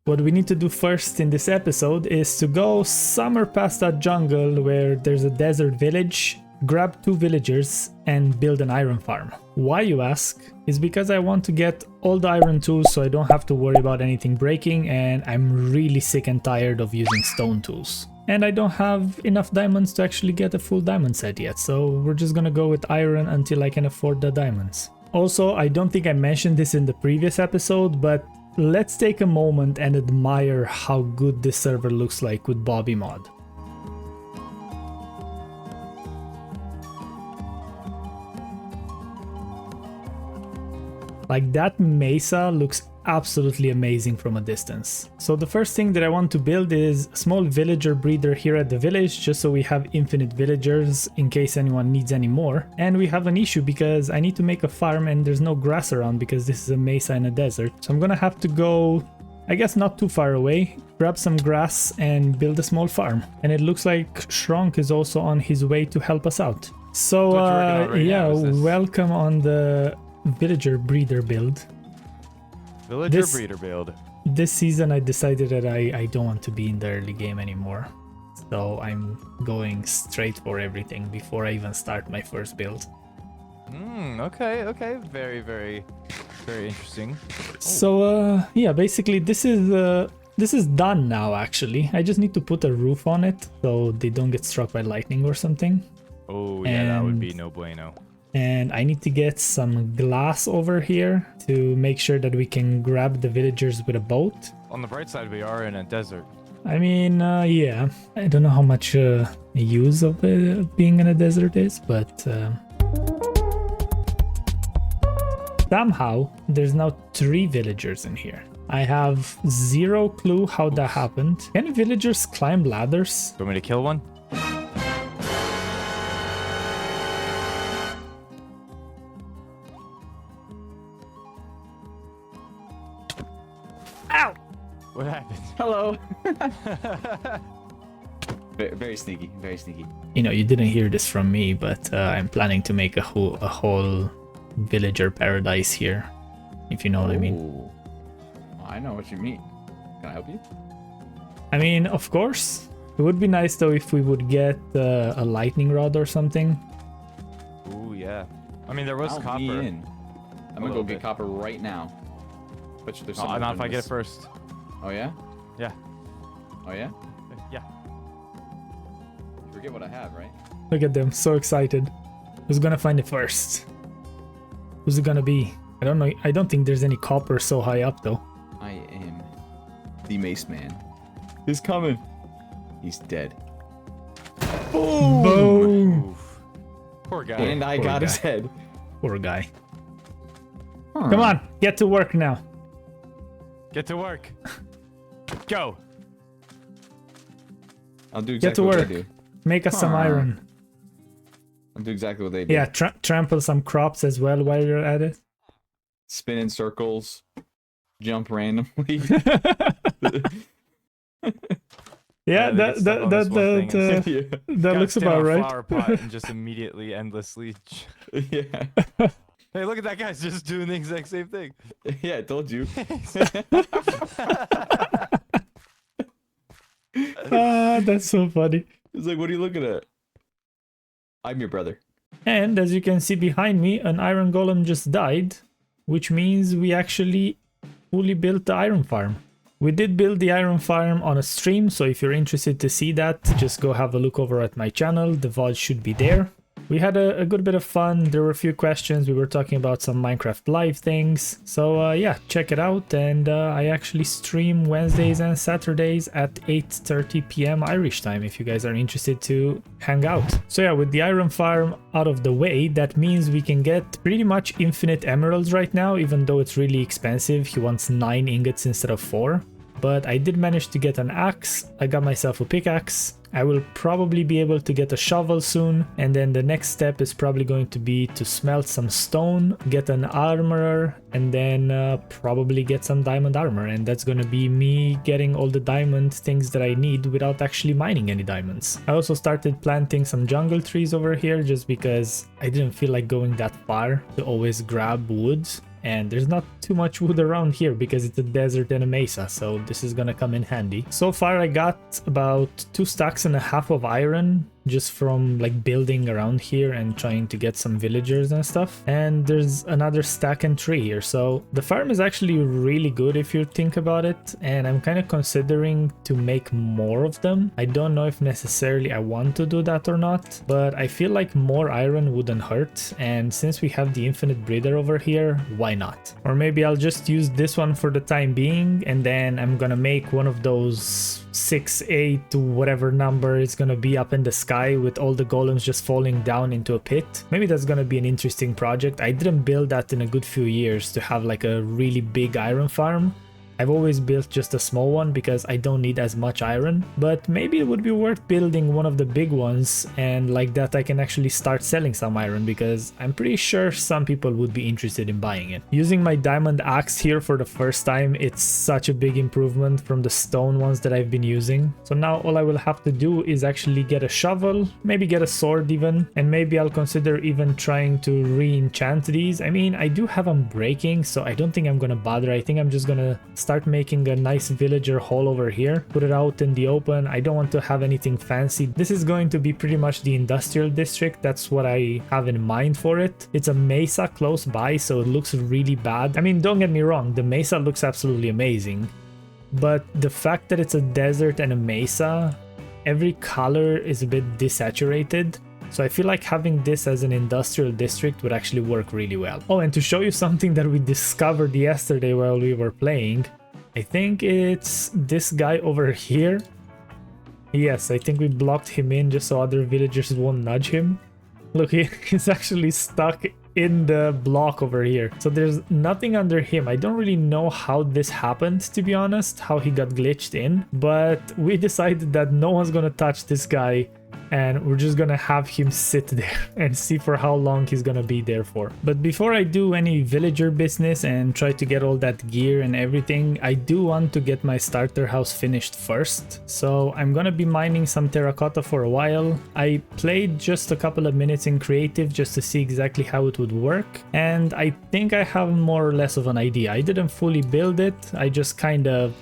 what we need to do first in this episode is to go somewhere past that jungle where there's a desert village, grab 2 villagers and build an iron farm. Why, you ask, is because I want to get all the iron tools so I don't have to worry about anything breaking, and I'm really sick and tired of using stone tools. And I don't have enough diamonds to actually get a full diamond set yet, so we're just gonna go with iron until I can afford the diamonds. Also, I don't think I mentioned this in the previous episode, but let's take a moment and admire how good this server looks like with Bobby Mod. Like, that mesa looks absolutely amazing from a distance. So the first thing that I want to build is a small villager breeder here at the village, just so we have infinite villagers in case anyone needs any more. And we have an issue because I need to make a farm and there's no grass around because this is a mesa in a desert. So I'm gonna have to go, I guess not too far away, grab some grass and build a small farm. And it looks like Shrunk is also on his way to help us out. So yeah, welcome on the villager breeder build. Breeder build. This season I decided that I don't want to be in the early game anymore. So I'm going straight for everything before I even start my first build. Okay. Very interesting. So yeah, basically this is done now actually. I just need to put a roof on it so they don't get struck by lightning or something. Oh yeah, that would be no bueno. And I need to get some glass over here to make sure that we can grab the villagers with a boat. On the bright side, we are in a desert. I mean, yeah, I don't know how much use of being in a desert is, but somehow there's now 3 villagers in here. I have 0 clue how that happened. Can villagers climb ladders? Do you want me to kill one? Ow! What happened? Hello. Very sneaky, very sneaky. You know, you didn't hear this from me, but I'm planning to make a whole villager paradise here, if you know what I mean. Ooh. I know what you mean. Can I help you? I mean, of course. It would be nice though if we would get a lightning rod or something. Ooh, yeah. I mean, there was Count copper. me in. I'm gonna go get bit. copper right now. Bet you there's something. Not if I get it first. Oh yeah? Yeah. Oh yeah? Yeah. You forget what I have, right? Look at them, so excited. Who's gonna find it first? Who's it gonna be? I don't know. I don't think there's any copper so high up though. I am the Mace Man. He's coming. He's dead. Boom! Boom! Oof. Poor guy. And I got his head. Poor guy. Huh. Come on, get to work now. Get to work. Go. I'll do Get to exactly what work. they do. Make us some Huh. iron. I'll do exactly what they do. Yeah, trample some crops as well while you're at it. Spin in circles. Jump randomly. Yeah, they get stuck on this one thing and yeah. that Gotta looks stand on about a right. flower pot and just immediately, endlessly. Yeah. Hey, look at that guy's just doing the exact same thing. Yeah, I told you. Ah, that's so funny. He's like, what are you looking at? I'm your brother. And as you can see behind me, an iron golem just died, which means we actually fully built the iron farm. We did build the iron farm on a stream, so if you're interested to see that, just go have a look over at my channel. The VOD should be there. We had a good bit of fun. There were a few questions. We were talking about some Minecraft live things. So yeah, check it out. And I actually stream Wednesdays and Saturdays at 8:30 p.m. Irish time if you guys are interested to hang out. So yeah, with the iron farm out of the way, that means we can get pretty much infinite emeralds right now, even though it's really expensive. He wants 9 ingots instead of 4. But I did manage to get an axe. I got myself a pickaxe. I will probably be able to get a shovel soon, and then the next step is probably going to be to smelt some stone, get an armorer, and then probably get some diamond armor, and that's gonna be me getting all the diamond things that I need without actually mining any diamonds. I also started planting some jungle trees over here just because I didn't feel like going that far to always grab wood. and there's not too much wood around here because it's a desert and a mesa, so this is gonna come in handy. So far I got about 2.5 stacks of iron just from like building around here and trying to get some villagers and stuff, and there's another stack and 3 here. So the farm is actually really good if you think about it, and I'm kind of considering to make more of them. I don't know if necessarily I want to do that or not, but I feel like more iron wouldn't hurt, and since we have the infinite breeder over here, why not? Or maybe I'll just use this one for the time being, and then I'm gonna make one of those 6, 8 to whatever number it's gonna be up in the sky with all the golems just falling down into a pit. Maybe that's gonna be an interesting project. I didn't build that in a good few years to have like a really big iron farm. I've always built just a small one because I don't need as much iron, but maybe it would be worth building one of the big ones, and like that I can actually start selling some iron because I'm pretty sure some people would be interested in buying it. Using my diamond axe here for the first time, it's such a big improvement from the stone ones that I've been using. So now all I will have to do is actually get a shovel, maybe get a sword even, and maybe I'll consider even trying to re-enchant these. I mean, I do have them breaking, so I don't think I'm gonna bother. I think I'm just gonna start making a nice villager hall over here, put it out in the open. I don't want to have anything fancy. This is going to be pretty much the industrial district. That's what I have in mind for it. It's a mesa close by, so it looks really bad. I mean, don't get me wrong, the mesa looks absolutely amazing, but the fact that it's a desert and a mesa, every color is a bit desaturated. So I feel like having this as an industrial district would actually work really well. Oh, and to show you something that we discovered yesterday while we were playing, I think it's this guy over here. Yes, I think we blocked him in just so other villagers won't nudge him. Look, he's actually stuck in the block over here. So there's nothing under him. I don't really know how this happened, to be honest, how he got glitched in, but we decided that no one's gonna touch this guy, and we're just gonna have him sit there and see for how long he's gonna be there for. But before I do any villager business and try to get all that gear and everything, I do want to get my starter house finished first. So I'm gonna be mining some terracotta for a while. I played just a couple of minutes in creative just to see exactly how it would work, and I think I have more or less of an idea. I didn't fully build it, I just kind of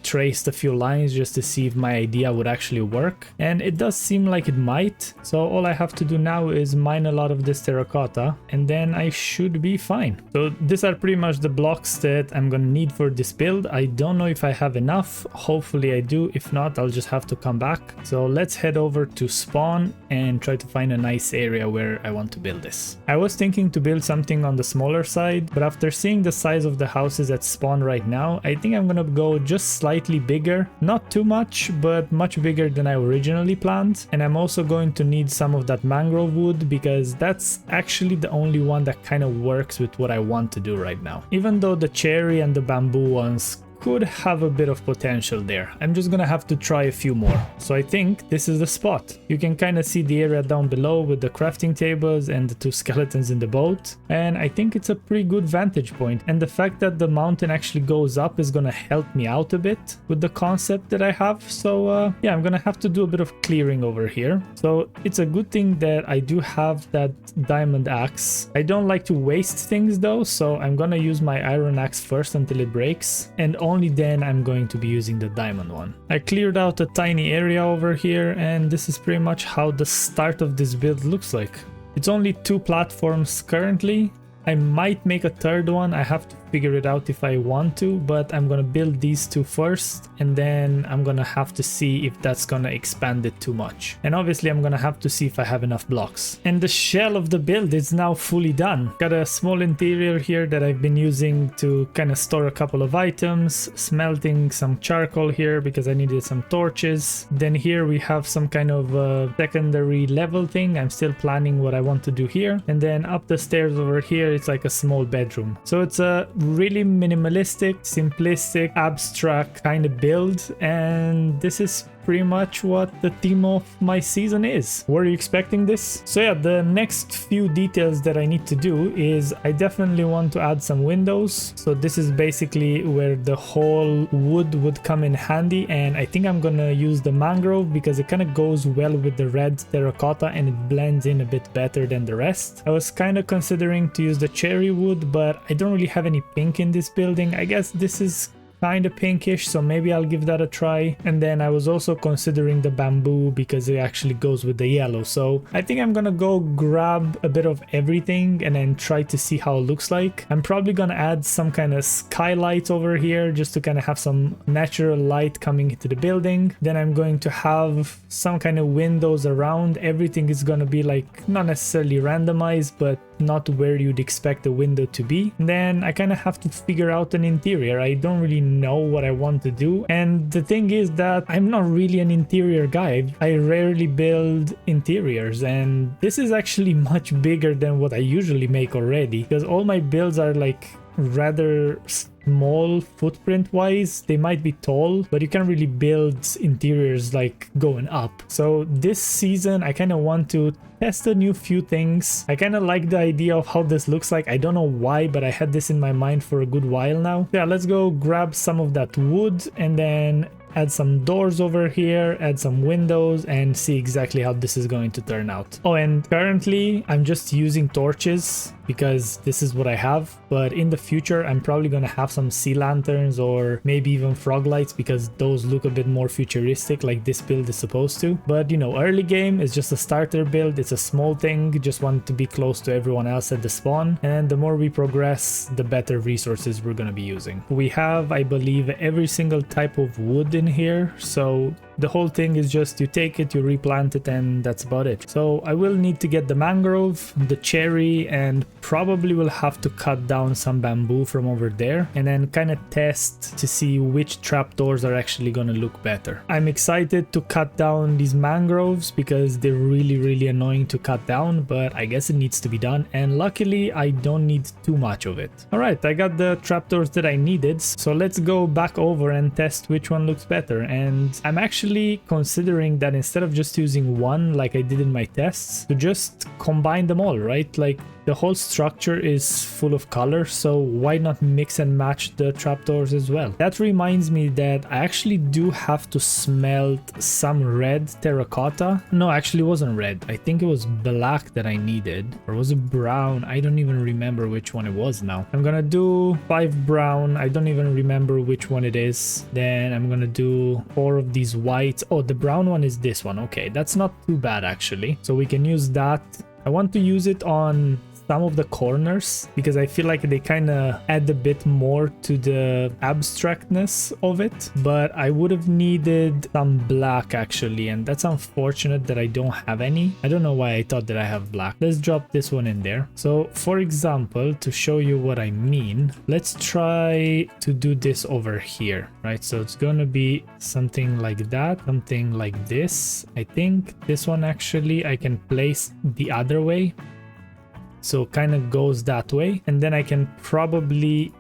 traced a few lines just to see if my idea would actually work, and it does seem like it might. So all I have to do now is mine a lot of this terracotta, and then I should be fine. So these are pretty much the blocks that I'm gonna need for this build. I don't know if I have enough. Hopefully I do. If not, I'll just have to come back. So let's head over to spawn and try to find a nice area where I want to build this. I was thinking to build something on the smaller side, but after seeing the size of the houses at spawn right now, I think I'm gonna go just slightly bigger, not too much, but much bigger than I originally planned. And I'm also going to need some of that mangrove wood because that's actually the only one that kind of works with what I want to do right now. Even though the cherry and the bamboo ones could have a bit of potential there. I'm just gonna have to try a few more. So I think this is the spot. You can kind of see the area down below with the crafting tables and the 2 skeletons in the boat, and I think it's a pretty good vantage point. And the fact that the mountain actually goes up is gonna help me out a bit with the concept that I have. So yeah, I'm gonna have to do a bit of clearing over here. So it's a good thing that I do have that diamond axe. I don't like to waste things though, so I'm gonna use my iron axe first until it breaks, and only then I'm going to be using the diamond one. I cleared out a tiny area over here, and this is pretty much how the start of this build looks like. It's only 2 platforms currently. I might make a 3rd one. I have to figure it out if I want to, but I'm gonna build these 2 first, and then I'm gonna have to see if that's gonna expand it too much. And obviously I'm gonna have to see if I have enough blocks. And the shell of the build is now fully done. Got a small interior here that I've been using to kind of store a couple of items, smelting some charcoal here because I needed some torches. Then here we have some kind of secondary level thing. I'm still planning what I want to do here. And then up the stairs over here, it's like a small bedroom. So it's a really minimalistic, simplistic, abstract kind of build, and this is pretty much what the theme of my season is. Were you expecting this? So yeah, the next few details that I need to do is I definitely want to add some windows. So this is basically where the whole wood would come in handy, and I think I'm gonna use the mangrove because it kind of goes well with the red terracotta and it blends in a bit better than the rest. I was kind of considering to use the cherry wood, but I don't really have any pink in this building. I guess this is kind of pinkish, so maybe I'll give that a try. And then I was also considering the bamboo because it actually goes with the yellow. So I think I'm gonna go grab a bit of everything and then try to see how it looks like. I'm probably gonna add some kind of skylight over here just to kind of have some natural light coming into the building. Then I'm going to have some kind of windows around. Everything is gonna be like not necessarily randomized, but not where you'd expect the window to be. And then I kind of have to figure out an interior. I don't really know what I want to do, and the thing is that I'm not really an interior guy. I rarely build interiors, and this is actually much bigger than what I usually make already, because all my builds are like rather small footprint wise. They might be tall, but you can't really build interiors like going up. So this season I kind of want to test a new few things. I kind of like the idea of how this looks like. I don't know why, but I had this in my mind for a good while now. Yeah, let's go grab some of that wood and then add some doors over here, add some windows, and see exactly how this is going to turn out. Oh, and currently I'm just using torches because this is what I have, but in the future I'm probably gonna have some sea lanterns or maybe even frog lights because those look a bit more futuristic like this build is supposed to. But you know, early game is just a starter build. It's a small thing, just want to be close to everyone else at the spawn, and the more we progress the better resources we're gonna be using. We have, I believe, every single type of wood in here, so the whole thing is just you take it, you replant it, and that's about it. So I will need to get the mangrove, the cherry, and probably will have to cut down some bamboo from over there and then kind of test to see which trapdoors are actually going to look better. I'm excited to cut down these mangroves because they're really annoying to cut down, but I guess it needs to be done, and luckily I don't need too much of it. Alright, I got the trapdoors that I needed, so let's go back over and test which one looks better. And I'm actually considering that instead of just using one like I did in my tests, to just combine them all, right? Like the whole structure is full of color, so why not mix and match the trapdoors as well? That reminds me that I actually do have to smelt some red terracotta. No, actually it wasn't red. I think it was black that I needed, or was it brown? I don't even remember which one it was now. I'm gonna do 5 brown. I don't even remember which one it is. Then I'm gonna do 4 of these whites. Oh, the brown one is this one. Okay, that's not too bad actually. So we can use that. I want to use it on some of the corners because I feel like they kind of add a bit more to the abstractness of it, but I would have needed some black actually, and that's unfortunate that I don't have any. I don't know why I thought that I have black. Let's drop this one in there. So for example, to show you what I mean, let's try to do this over here, right? So it's going to be something like that, something like this. I think this one actually I can place the other way, so kind of goes that way, and then I can probably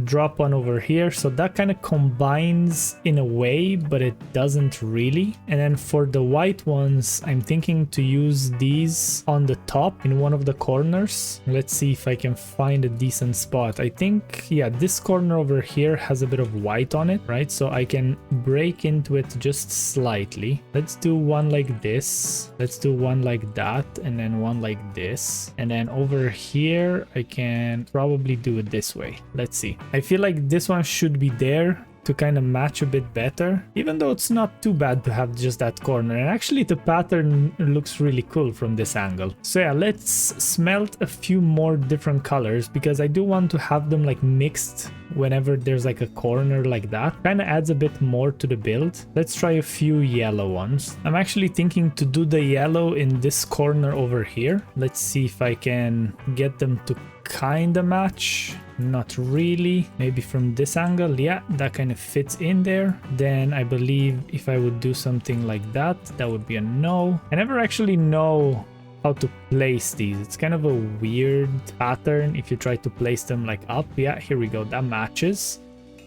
drop one over here, so that kind of combines in a way, but it doesn't really. And then for the white ones, I'm thinking to use these on the top in one of the corners. Let's see if I can find a decent spot. I think, yeah, this corner over here has a bit of white on it, right? So I can break into it just slightly. Let's do one like this, let's do one like that, and then one like this, and then over here I can probably do it this way. Let's see. I feel like this one should be there to kind of match a bit better, even though it's not too bad to have just that corner. And actually the pattern looks really cool from this angle. So yeah, let's smelt a few more different colors because I do want to have them like mixed whenever there's like a corner like that. Kind of adds a bit more to the build. Let's try a few yellow ones. I'm actually thinking to do the yellow in this corner over here. Let's see if I can get them to kind of match. Not really. Maybe from this angle. Yeah, that kind of fits in there. Then I believe if I would do something like that, that would be a no. I never actually know how to place these. It's kind of a weird pattern if you try to place them like up. Yeah, here we go. That matches.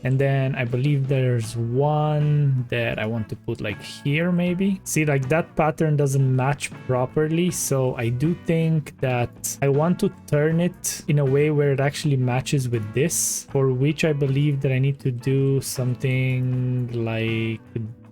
And then I believe there's one that I want to put like here maybe. See, like that pattern doesn't match properly, so I do think that I want to turn it in a way where it actually matches with this, for which I believe that I need to do something like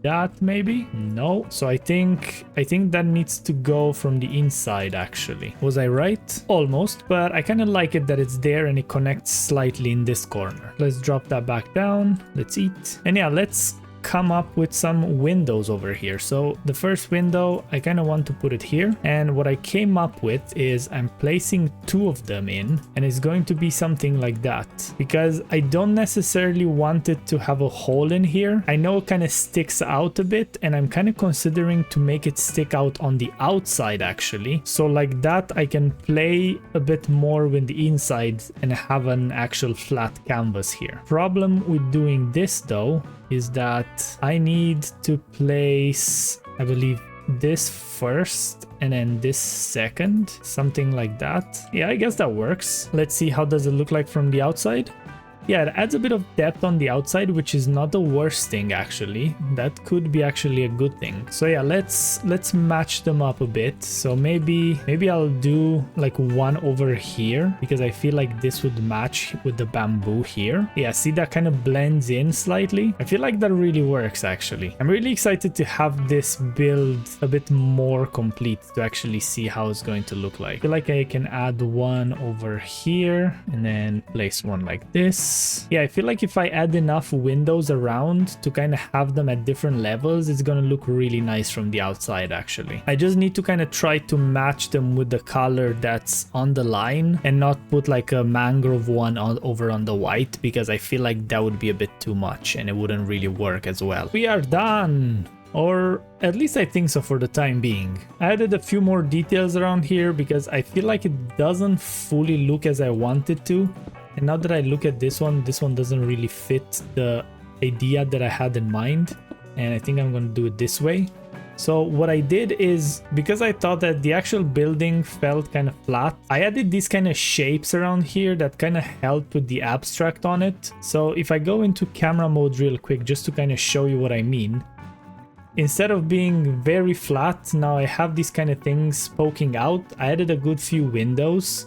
that maybe. No, so I think that needs to go from the inside. Actually, was I right? Almost, but I kind of like it that it's there and it connects slightly in this corner. Let's drop that back down. Let's eat. And yeah, let's come up with some windows over here. So the first window, I kind of want to put it here, and what I came up with is I'm placing two of them in, and it's going to be something like that, because I don't necessarily want it to have a hole in here. I know it kind of sticks out a bit, and I'm kind of considering to make it stick out on the outside actually, so like that I can play a bit more with the inside and have an actual flat canvas here. Problem with doing this though is that I need to place, I believe, this first and then this second, something like that. Yeah, I guess that works. Let's see, how does it look like from the outside? Yeah, it adds a bit of depth on the outside, which is not the worst thing actually. That could be actually a good thing. So yeah, let's match them up a bit. So maybe I'll do like one over here, because I feel like this would match with the bamboo here. Yeah, see, that kind of blends in slightly. I feel like that really works actually. I'm really excited to have this build a bit more complete to actually see how it's going to look like. I feel like I can add one over here and then place one like this. Yeah, I feel like if I add enough windows around to kind of have them at different levels, it's gonna look really nice from the outside actually. I just need to kind of try to match them with the color that's on the line and not put like a mangrove one over on the white, because I feel like that would be a bit too much and it wouldn't really work as well. We are done! Or at least I think so for the time being. I added a few more details around here because I feel like it doesn't fully look as I want it to. And now that I look at this one doesn't really fit the idea that I had in mind. And I think I'm going to do it this way. So what I did is, because I thought that the actual building felt kind of flat, I added these kind of shapes around here that kind of help with the abstract on it. So if I go into camera mode real quick, just to kind of show you what I mean. Instead of being very flat, now I have these kind of things poking out. I added a good few windows.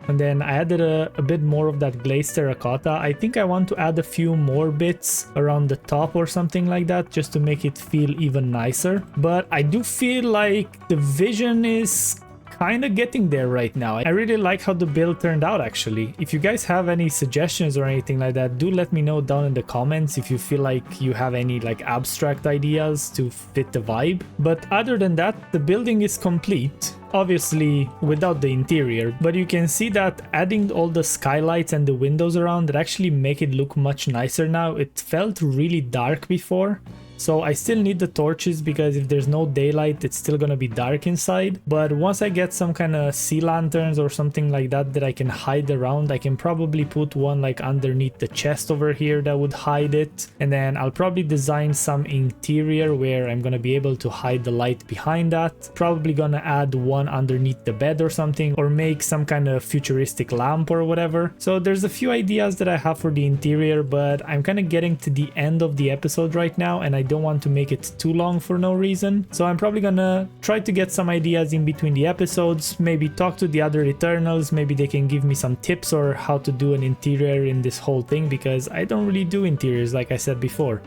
And then I added a bit more of that glazed terracotta. I think I want to add a few more bits around the top or something like that, just to make it feel even nicer. But I do feel like the vision is kind of getting there right now. I really like how the build turned out actually. If you guys have any suggestions or anything like that, do let me know down in the comments if you feel like you have any like abstract ideas to fit the vibe. But other than that, the building is complete. Obviously without the interior, but you can see that adding all the skylights and the windows around that actually make it look much nicer now. It felt really dark before. So I still need the torches, because if there's no daylight, it's still gonna be dark inside. But once I get some kind of sea lanterns or something like that that I can hide around, I can probably put one like underneath the chest over here that would hide it. And then I'll probably design some interior where I'm gonna be able to hide the light behind that. Probably gonna add one underneath the bed or something, or make some kind of futuristic lamp or whatever. So there's a few ideas that I have for the interior, but I'm kind of getting to the end of the episode right now, and I don't want to make it too long for no reason. So I'm probably gonna try to get some ideas in between the episodes, maybe talk to the other Eternals, maybe they can give me some tips or how to do an interior in this whole thing, because I don't really do interiors like I said before.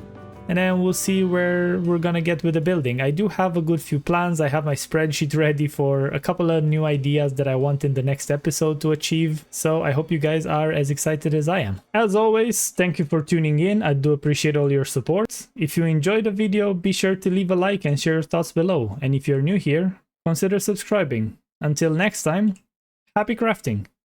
And then we'll see where we're gonna get with the building. I do have a good few plans. I have my spreadsheet ready for a couple of new ideas that I want in the next episode to achieve. So I hope you guys are as excited as I am. As always, thank you for tuning in. I do appreciate all your support. If you enjoyed the video, be sure to leave a like and share your thoughts below. And if you're new here, consider subscribing. Until next time, happy crafting!